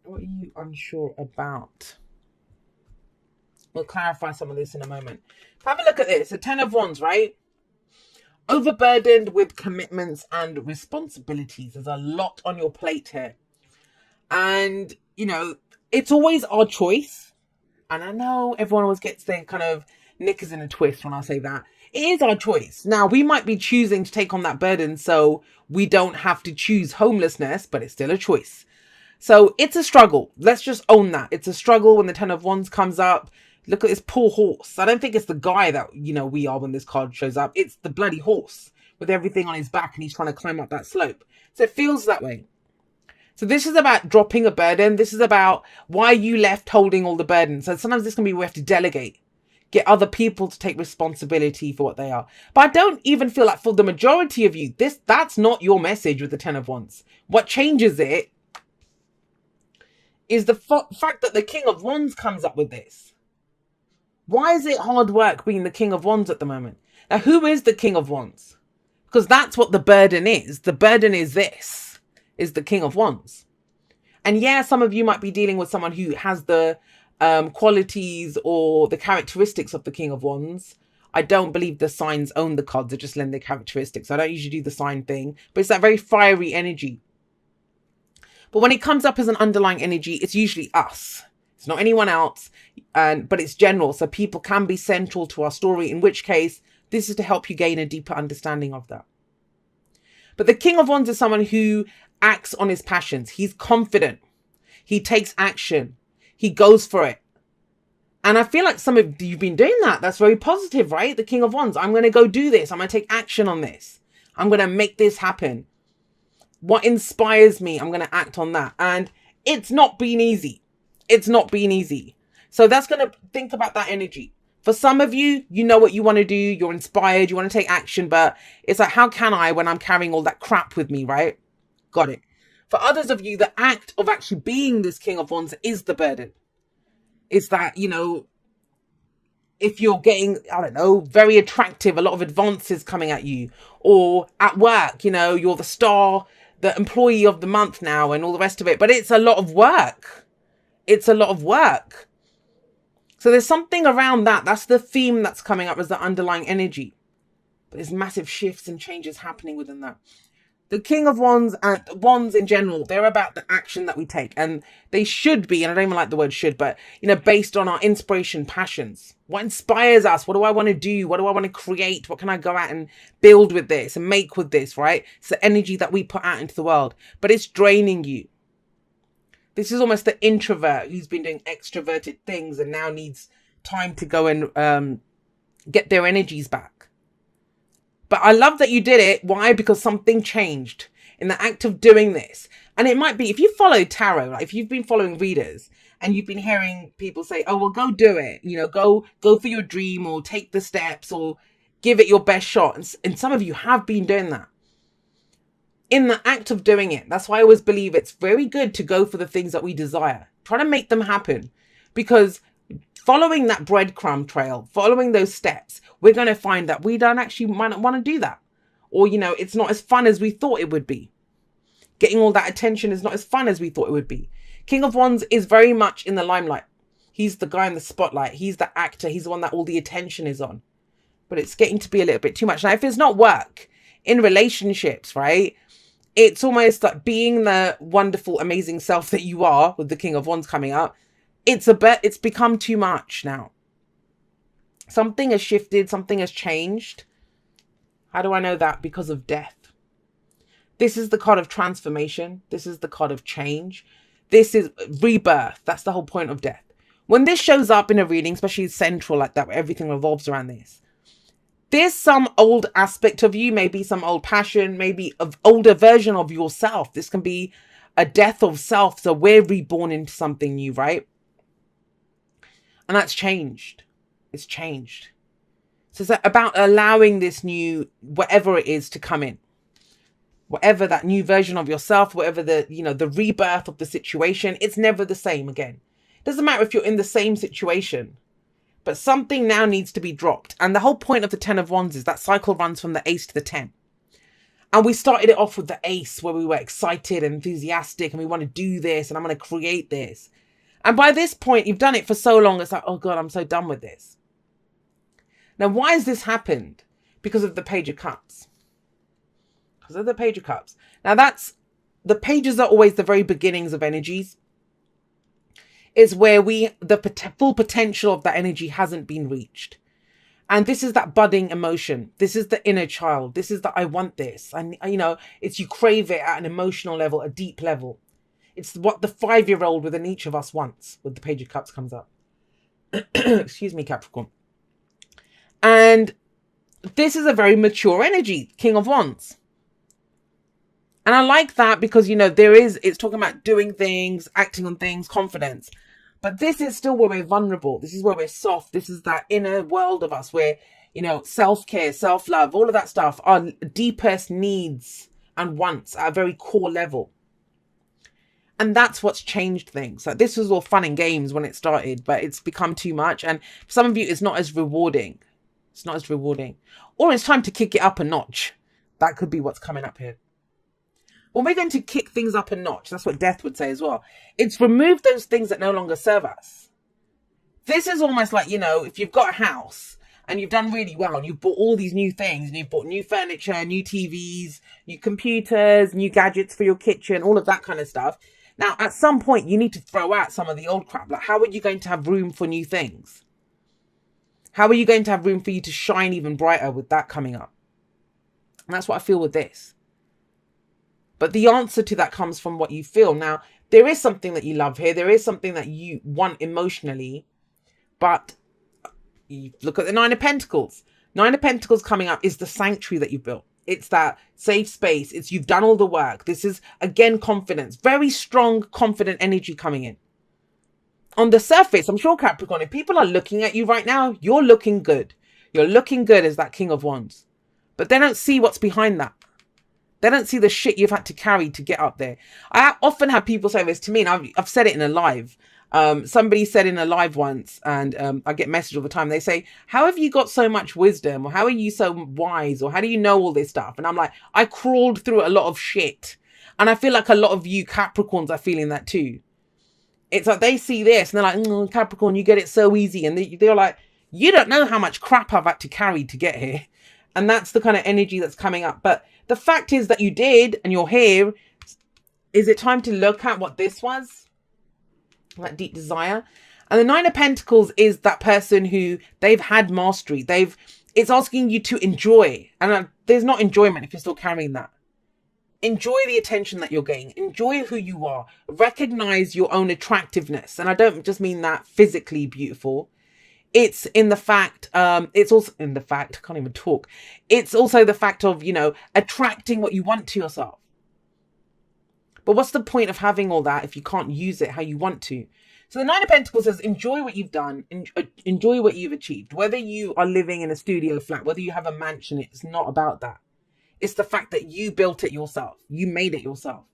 What are you unsure about? We'll clarify some of this in a moment. Have a look at this. The Ten of Wands, right? Overburdened with commitments and responsibilities. There's a lot on your plate here. And, it's always our choice. And I know everyone always gets their kind of knickers in a twist when I say that. It is our choice. Now, we might be choosing to take on that burden so we don't have to choose homelessness, but it's still a choice. So it's a struggle. Let's just own that. It's a struggle when the Ten of Wands comes up. Look at this poor horse. I don't think it's the guy that, we are when this card shows up. It's the bloody horse with everything on his back and he's trying to climb up that slope. So it feels that way. So this is about dropping a burden. This is about why you left holding all the burdens. So sometimes this can be we have to delegate, get other people to take responsibility for what they are. But I don't even feel like for the majority of you, that's not your message with the Ten of Wands. What changes it is the fact that the King of Wands comes up with this. Why is it hard work being the King of Wands at the moment? Now, who is the King of Wands? Because that's what the burden is. The burden is this, is the King of Wands. And yeah, some of you might be dealing with someone who has the qualities or the characteristics of the King of Wands. I don't believe the signs own the cards. They just lend their characteristics. I don't usually do the sign thing. But it's that very fiery energy. But when it comes up as an underlying energy, it's usually us. It's not anyone else, but it's general. So people can be central to our story, in which case this is to help you gain a deeper understanding of that. But the King of Wands is someone who acts on his passions. He's confident. He takes action. He goes for it. And I feel like some of you've been doing that. That's very positive, right? The King of Wands. I'm going to go do this. I'm going to take action on this. I'm going to make this happen. What inspires me, I'm going to act on that. And it's not been easy. It's not been easy. So that's going to think about that energy. For some of you, you know what you want to do. You're inspired. You want to take action. But it's like, how can I when I'm carrying all that crap with me, right? Got it. For others of you, the act of actually being this King of Wands is the burden. It's that, if you're getting, I don't know, very attractive, a lot of advances coming at you, or at work, you're the star, the employee of the month now and all the rest of it. But it's a lot of work. It's a lot of work. So there's something around that. That's the theme that's coming up as the underlying energy. But there's massive shifts and changes happening within that. The King of Wands and Wands in general, they're about the action that we take. And they should be, and I don't even like the word should, but, based on our inspiration, passions. What inspires us? What do I want to do? What do I want to create? What can I go out and build with this and make with this, right? It's the energy that we put out into the world. But it's draining you. This is almost the introvert who's been doing extroverted things and now needs time to go and get their energies back. But I love that you did it. Why? Because something changed in the act of doing this. And it might be, if you follow tarot, like if you've been following readers and you've been hearing people say, oh, well, go do it. Go for your dream or take the steps or give it your best shot. And some of you have been doing that. In the act of doing it, that's why I always believe it's very good to go for the things that we desire. Try to make them happen. Because following that breadcrumb trail, following those steps, we're going to find that we don't actually might not want to do that. Or, it's not as fun as we thought it would be. Getting all that attention is not as fun as we thought it would be. King of Wands is very much in the limelight. He's the guy in the spotlight. He's the actor. He's the one that all the attention is on. But it's getting to be a little bit too much. Now, if it's not work in relationships, right? It's almost like being the wonderful, amazing self that you are with the King of Wands coming up. It's become too much now. Something has shifted. Something has changed. How do I know that? Because of death. This is the card of transformation. This is the card of change. This is rebirth. That's the whole point of death. When this shows up in a reading, especially central like that, where everything revolves around this, there's some old aspect of you, maybe some old passion, maybe an older version of yourself. This can be a death of self. So we're reborn into something new, right? And that's changed. It's changed. So it's about allowing this new, whatever it is, to come in. Whatever that new version of yourself, whatever the rebirth of the situation, it's never the same again. It doesn't matter if you're in the same situation. But something now needs to be dropped. And the whole point of the Ten of Wands is that cycle runs from the Ace to the 10. And we started it off with the ace, where we were excited and enthusiastic and we want to do this and I'm going to create this. And by this point, you've done it for so long, it's like, oh God, I'm so done with this. Now, why has this happened? Because of the Page of Cups. Because of the Page of Cups. Now, the pages are always the very beginnings of energies. It's where the full potential of that energy hasn't been reached. And this is that budding emotion. This is the inner child. This is that I want this. And, you know, it's you crave it at an emotional level, a deep level. It's what the 5-year-old within each of us wants when the Page of Cups comes up. Excuse me, Capricorn. And this is a very mature energy, King of Wands. And I like that because, you know, it's talking about doing things, acting on things, confidence. But this is still where we're vulnerable. This is where we're soft. This is that inner world of us where, you know, self-care, self-love, all of that stuff, our deepest needs and wants at a very core level. And that's what's changed things. Like, this was all fun and games when it started, but it's become too much. And for some of you, it's not as rewarding. It's not as rewarding. Or it's time to kick it up a notch. That could be what's coming up here. Well, we're going to kick things up a notch. That's what Death would say as well. It's remove those things that no longer serve us. This is almost like, you know, if you've got a house and you've done really well and you've bought all these new things and you've bought new furniture, new TVs, new computers, new gadgets for your kitchen, all of that kind of stuff. Now, at some point, you need to throw out some of the old crap. Like, how are you going to have room for new things? How are you going to have room for you to shine even brighter with that coming up? And that's what I feel with this. But the answer to that comes from what you feel. Now, there is something that you love here. There is something that you want emotionally. But you look at the Nine of Pentacles. Nine of Pentacles coming up is the sanctuary that you built. It's that safe space. It's you've done all the work. This is, again, confidence. Very strong, confident energy coming in. On the surface, I'm sure, Capricorn, if people are looking at you right now, you're looking good. You're looking good as that King of Wands. But they don't see what's behind that. They don't see the shit you've had to carry to get up there. I often have people say this to me, and I've said it in a live. Somebody said in a live once, and I get messages all the time. They say, how have you got so much wisdom? Or how are you so wise? Or how do you know all this stuff? And I'm like, I crawled through a lot of shit. And I feel like a lot of you Capricorns are feeling that too. It's like they see this and they're like, oh, Capricorn, you get it so easy. And they're like, you don't know how much crap I've had to carry to get here. And that's the kind of energy that's coming up. But the fact is that you did and you're here. Is it time to look at what this was? That deep desire. And the Nine of Pentacles is that person who they've had mastery. It's asking you to enjoy. And there's not enjoyment if you're still carrying that. Enjoy the attention that you're getting. Enjoy who you are. Recognize your own attractiveness. And I don't just mean that physically beautiful. It's in the fact, it's also in the fact, I can't even talk. It's also the fact of, you know, attracting what you want to yourself. But what's the point of having all that if you can't use it how you want to? So the Nine of Pentacles says, enjoy what you've done. Enjoy what you've achieved. Whether you are living in a studio flat, whether you have a mansion, it's not about that. It's the fact that you built it yourself. You made it yourself.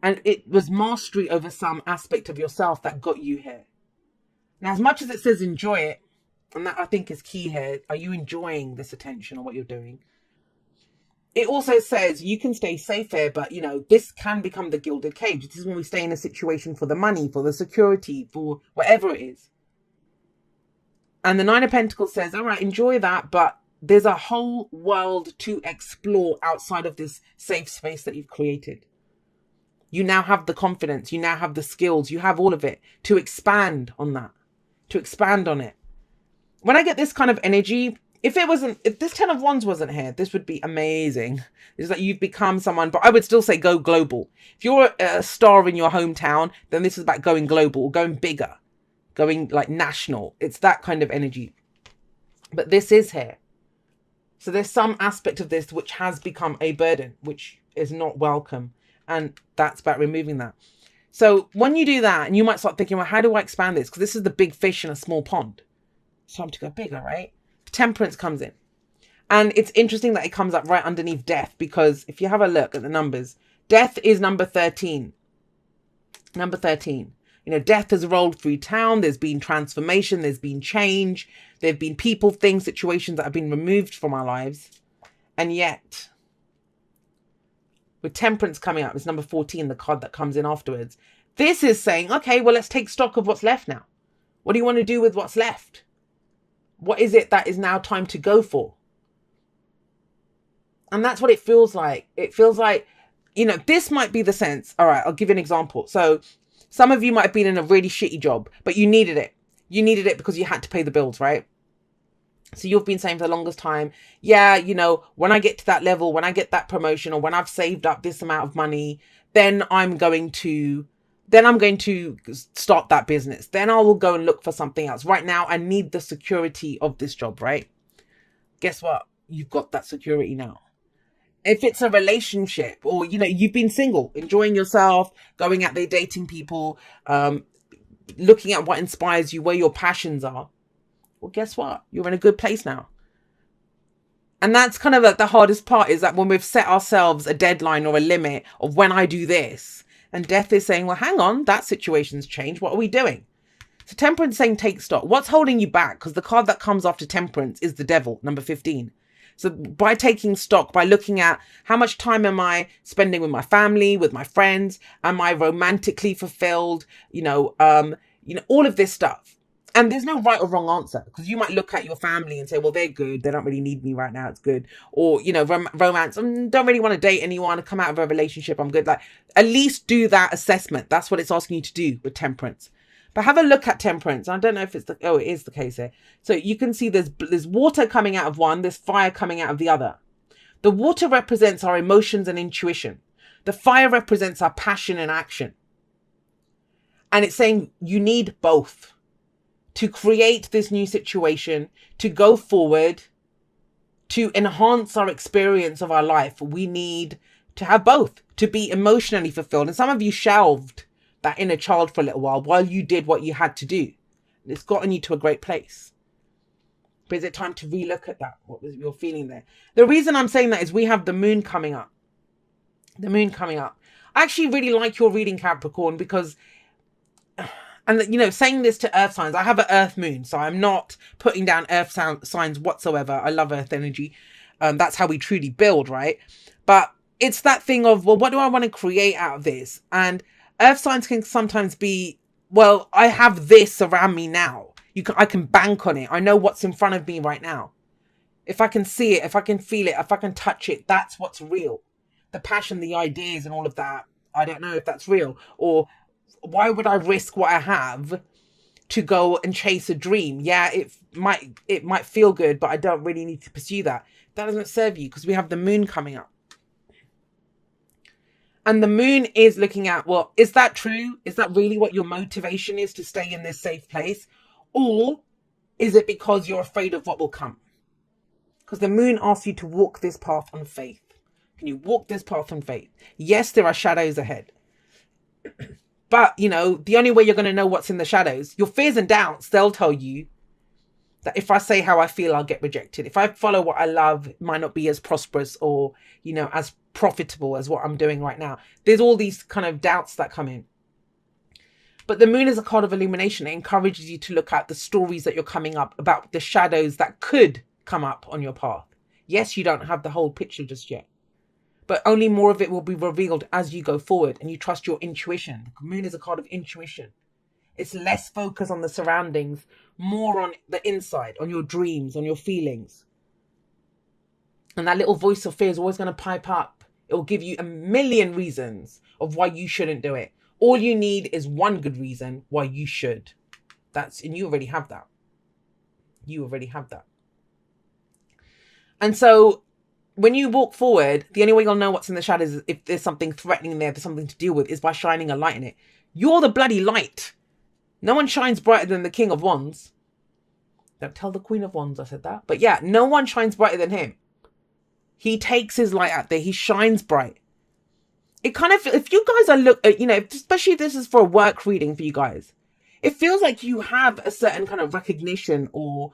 And it was mastery over some aspect of yourself that got you here. Now, as much as it says enjoy it, and that I think is key here, are you enjoying this attention or what you're doing? It also says you can stay safe here, but, you know, this can become the gilded cage. This is when we stay in a situation for the money, for the security, for whatever it is. And the Nine of Pentacles says, all right, enjoy that, but there's a whole world to explore outside of this safe space that you've created. You now have the confidence. You now have the skills. You have all of it to expand on that, to expand on it. When I get this kind of energy, if this 10 of Wands wasn't here, this would be amazing. It's like you've become someone, but I would still say go global. If you're a star in your hometown, then this is about going global, going bigger, going like national. It's that kind of energy. But this is here. So there's some aspect of this which has become a burden, which is not welcome. And that's about removing that. So when you do that, and you might start thinking, well, how do I expand this? Because this is the big fish in a small pond. It's time to go bigger, right? Temperance comes in. And it's interesting that it comes up right underneath death, because if you have a look at the numbers, death is number 13. Number 13. You know, death has rolled through town. There's been transformation. There's been change. There have been people, things, situations that have been removed from our lives. And yet, with Temperance coming up, it's number 14, the card that comes in afterwards. This is saying, okay, well, let's take stock of what's left now. What do you want to do with what's left? What is it that is now time to go for? And that's what it feels like. It feels like, you know, this might be the sense. All right, I'll give you an example. So some of you might have been in a really shitty job, but you needed it. You needed it because you had to pay the bills, right? So you've been saying for the longest time, yeah, you know, when I get to that level, when I get that promotion, or when I've saved up this amount of money, then I'm going to start that business. Then I will go and look for something else. Right now, I need the security of this job, right? Guess what? You've got that security now. If it's a relationship, or, you know, you've been single, enjoying yourself, going out there, dating people, looking at what inspires you, where your passions are, well, guess what? You're in a good place now. And that's kind of like the hardest part, is that when we've set ourselves a deadline or a limit of when I do this, and death is saying, well, hang on, that situation's changed. What are we doing? So Temperance saying, take stock. What's holding you back? Because the card that comes after Temperance is the Devil, number 15. So by taking stock, by looking at how much time am I spending with my family, with my friends, am I romantically fulfilled? You know, all of this stuff. And there's no right or wrong answer, because you might look at your family and say, well, they're good. They don't really need me right now. It's good. Or, you know, romance. I don't really want to date anyone. Come out of a relationship. I'm good. Like, at least do that assessment. That's what it's asking you to do with Temperance. But have a look at Temperance. I don't know if it's it is the case here. So you can see there's water coming out of one. There's fire coming out of the other. The water represents our emotions and intuition. The fire represents our passion and action. And it's saying you need both to create this new situation, to go forward, to enhance our experience of our life. We need to have both to be emotionally fulfilled. And some of you shelved that inner child for a little while you did what you had to do. It's gotten you to a great place. But is it time to relook at that? What was your feeling there? The reason I'm saying that is we have the moon coming up. The moon coming up. I actually really like your reading, Capricorn, because, and you know, saying this to earth signs, I have an earth moon, so I'm not putting down earth signs whatsoever. I love earth energy. That's how we truly build, right? But it's that thing of, well, what do I want to create out of this? And earth signs can sometimes be, well, I have this around me now. I can bank on it. I know what's in front of me right now. If I can see it, if I can feel it, if I can touch it, that's what's real. The passion, the ideas and all of that, I don't know if that's real. Or why would I risk what I have to go and chase a dream? Yeah, it might feel good, but I don't really need to pursue that. That doesn't serve you, because we have the moon coming up. And the moon is looking at, well, is that true? Is that really what your motivation is, to stay in this safe place? Or is it because you're afraid of what will come? Because the moon asks you to walk this path on faith. Can you walk this path on faith? Yes, there are shadows ahead. But, you know, the only way you're going to know what's in the shadows, your fears and doubts, they'll tell you that if I say how I feel, I'll get rejected. If I follow what I love, it might not be as prosperous or, you know, as profitable as what I'm doing right now. There's all these kind of doubts that come in. But the moon is a card of illumination. It encourages you to look at the stories that you're coming up, about the shadows that could come up on your path. Yes, you don't have the whole picture just yet, but only more of it will be revealed as you go forward and you trust your intuition. The moon is a card of intuition. It's less focused on the surroundings, more on the inside, on your dreams, on your feelings. And that little voice of fear is always going to pipe up. It will give you a million reasons of why you shouldn't do it. All you need is one good reason why you should. And you already have that. You already have that. And so when you walk forward, the only way you'll know what's in the shadows is if there's something threatening there, there's something to deal with, is by shining a light in it. You're the bloody light. No one shines brighter than the King of Wands. Don't tell the Queen of Wands I said that. But yeah, no one shines brighter than him. He takes his light out there. He shines bright. It kind of, if you guys are you know, especially if this is for a work reading for you guys, it feels like you have a certain kind of recognition or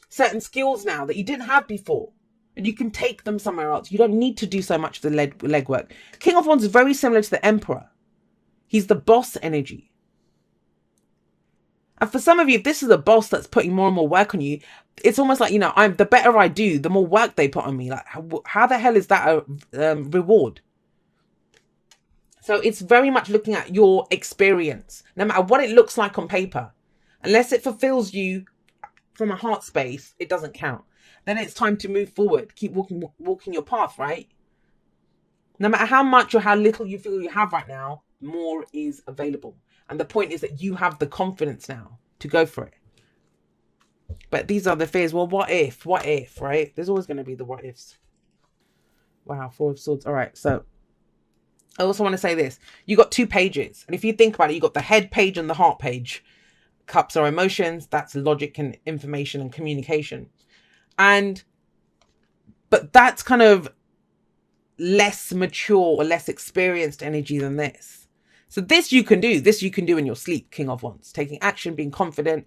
certain skills now that you didn't have before. And you can take them somewhere else. You don't need to do so much of the legwork. King of Wands is very similar to the Emperor. He's the boss energy. And for some of you, if this is a boss that's putting more and more work on you, it's almost like, I'm the better I do, the more work they put on me. Like, how the hell is that a reward? So it's very much looking at your experience, no matter what it looks like on paper. Unless it fulfills you from a heart space, it doesn't count. Then it's time to move forward. Keep walking your path, right? No matter how much or how little you feel you have right now, more is available. And the point is that you have the confidence now to go for it. But these are the fears. Well, what if, right? There's always going to be the what ifs. Wow, Four of Swords. All right, so I also want to say this. You got 2 pages. And if you think about it, you got the head page and the heart page. Cups are emotions. That's logic and information and communication. But that's kind of less mature or less experienced energy than this. So this you can do. This you can do in your sleep, King of Wands. Taking action, being confident,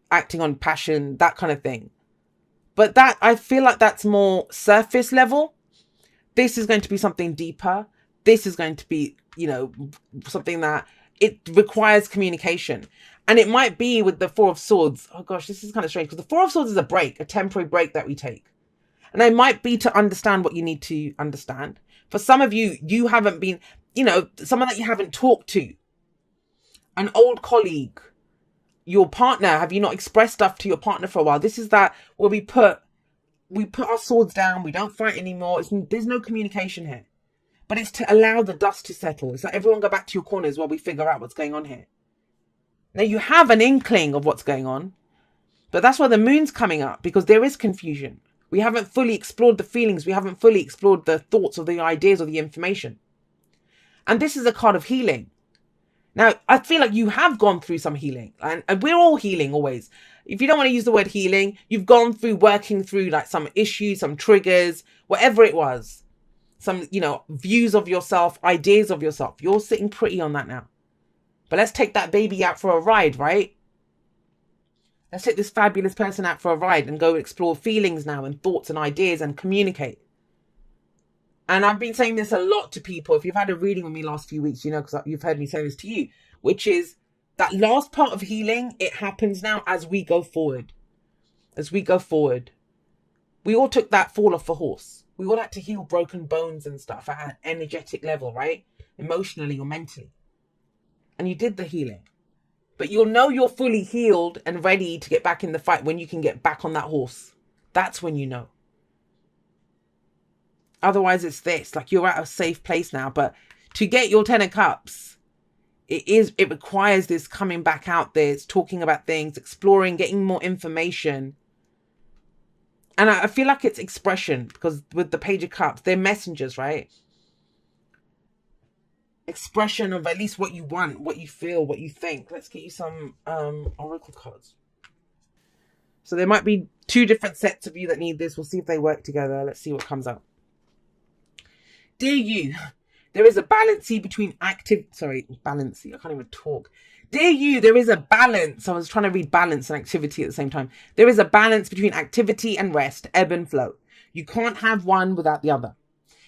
acting on passion, that kind of thing. But that, I feel like that's more surface level. This is going to be something deeper. This is going to be, something that it requires communication. And it might be with the Four of Swords. Oh gosh, this is kind of strange because the Four of Swords is a break, a temporary break that we take. And it might be to understand what you need to understand. For some of you, you haven't been, someone that you haven't talked to, an old colleague, your partner. Have you not expressed stuff to your partner for a while? This is that where we put our swords down. We don't fight anymore. There's no communication here. But it's to allow the dust to settle. It's like everyone go back to your corners while we figure out what's going on here. Now you have an inkling of what's going on, but that's why the moon's coming up, because there is confusion. We haven't fully explored the feelings. We haven't fully explored the thoughts or the ideas or the information. And this is a card of healing. Now, I feel like you have gone through some healing, and we're all healing always. If you don't want to use the word healing, you've gone through working through like some issues, some triggers, whatever it was. Some, views of yourself, ideas of yourself. You're sitting pretty on that now. But let's take that baby out for a ride, right? Let's take this fabulous person out for a ride and go explore feelings now and thoughts and ideas and communicate. And I've been saying this a lot to people. If you've had a reading with me last few weeks, because you've heard me say this to you, which is that last part of healing, it happens now as we go forward. As we go forward. We all took that fall off a horse. We all had to heal broken bones and stuff at an energetic level, right? Emotionally or mentally. And you did the healing. But you'll know you're fully healed and ready to get back in the fight when you can get back on that horse. That's when you know. Otherwise, it's this. Like, you're at a safe place now. But to get your 10 of Cups, it requires this coming back out there. It's talking about things, exploring, getting more information. And I feel like it's expression, because with the Page of Cups, they're messengers, right? Expression of at least what you want, what you feel, what you think. Let's get you some oracle cards. So there might be 2 different sets of you that need this. We'll see if they work together. Let's see what comes out. Dear you, there is a balance between I can't even talk. Dear you, there is a balance. I was trying to read balance and activity at the same time. There is a balance between activity and rest, ebb and flow. You can't have one without the other.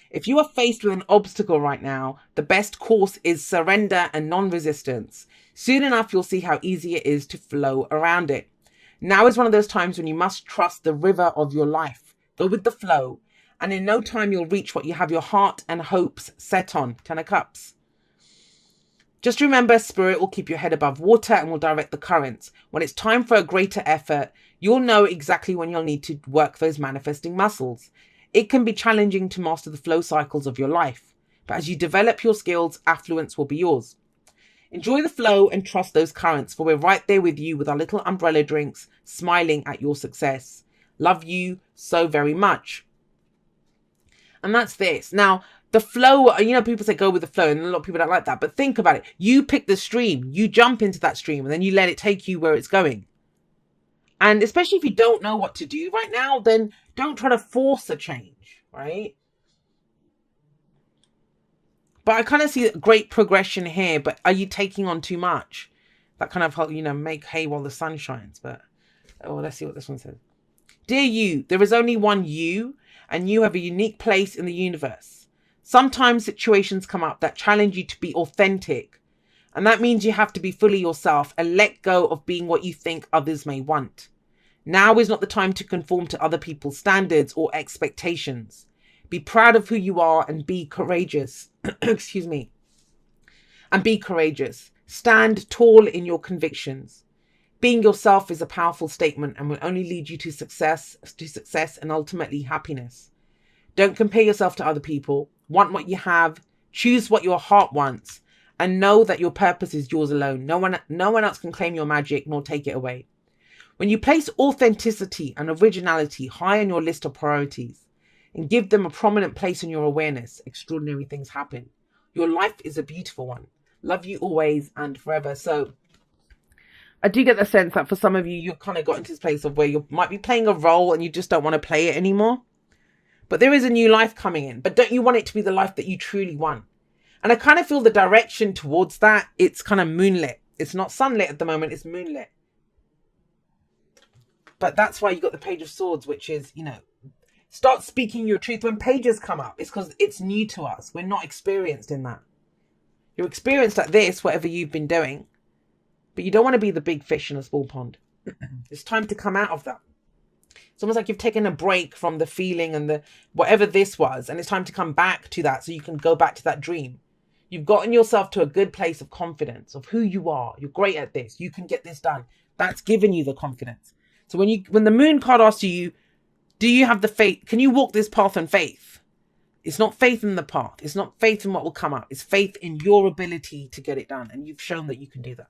If you are faced with an obstacle right now, the best course is surrender and non-resistance. Soon enough, you'll see how easy it is to flow around it. Now is one of those times when you must trust the river of your life. Go with the flow, and in no time you'll reach what you have your heart and hopes set on. 10 of Cups. Just remember, Spirit will keep your head above water and will direct the currents. When it's time for a greater effort, you'll know exactly when you'll need to work those manifesting muscles. It can be challenging to master the flow cycles of your life, but as you develop your skills, affluence will be yours. Enjoy the flow and trust those currents, for we're right there with you with our little umbrella drinks, smiling at your success. Love you so very much. And that's this. Now, the flow, people say go with the flow, and a lot of people don't like that. But think about it. You pick the stream. You jump into that stream, and then you let it take you where it's going. And especially if you don't know what to do right now, then don't try to force a change, right? But I kind of see great progression here. But are you taking on too much? That kind of, make hay while the sun shines. But, let's see what this one says. Dear you, there is only one you, and you have a unique place in the universe. Sometimes situations come up that challenge you to be authentic And that means you have to be fully yourself and let go of being what you think others may want. Now is not the time to conform to other people's standards or expectations. Be proud of who you are and be courageous. Excuse me. And be courageous. Stand tall in your convictions. Being yourself is a powerful statement and will only lead you to success and ultimately happiness. Don't compare yourself to other people. Want what you have. Choose what your heart wants. And know that your purpose is yours alone. No one else can claim your magic nor take it away. When you place authenticity and originality high on your list of priorities and give them a prominent place in your awareness, extraordinary things happen. Your life is a beautiful one. Love you always and forever. So I do get the sense that for some of you, you've kind of got into this place of where you might be playing a role and you just don't want to play it anymore. But there is a new life coming in. But don't you want it to be the life that you truly want? And I kind of feel the direction towards that. It's kind of moonlit. It's not sunlit at the moment. It's moonlit. But that's why you got the Page of Swords, which is, you know, start speaking your truth. When pages come up, it's because it's new to us. We're not experienced in that. You're experienced at this, whatever you've been doing. But you don't want to be the big fish in a small pond. It's time to come out of that. It's almost like you've taken a break from the feeling and the whatever this was. And it's time to come back to that so you can go back to that dream. You've gotten yourself to a good place of confidence of who you are. You're great at this. You can get this done. That's given you the confidence. So when the moon card asks you, do you have the faith? Can you walk this path in faith? It's not faith in the path. It's not faith in what will come up. It's faith in your ability to get it done. And you've shown that you can do that.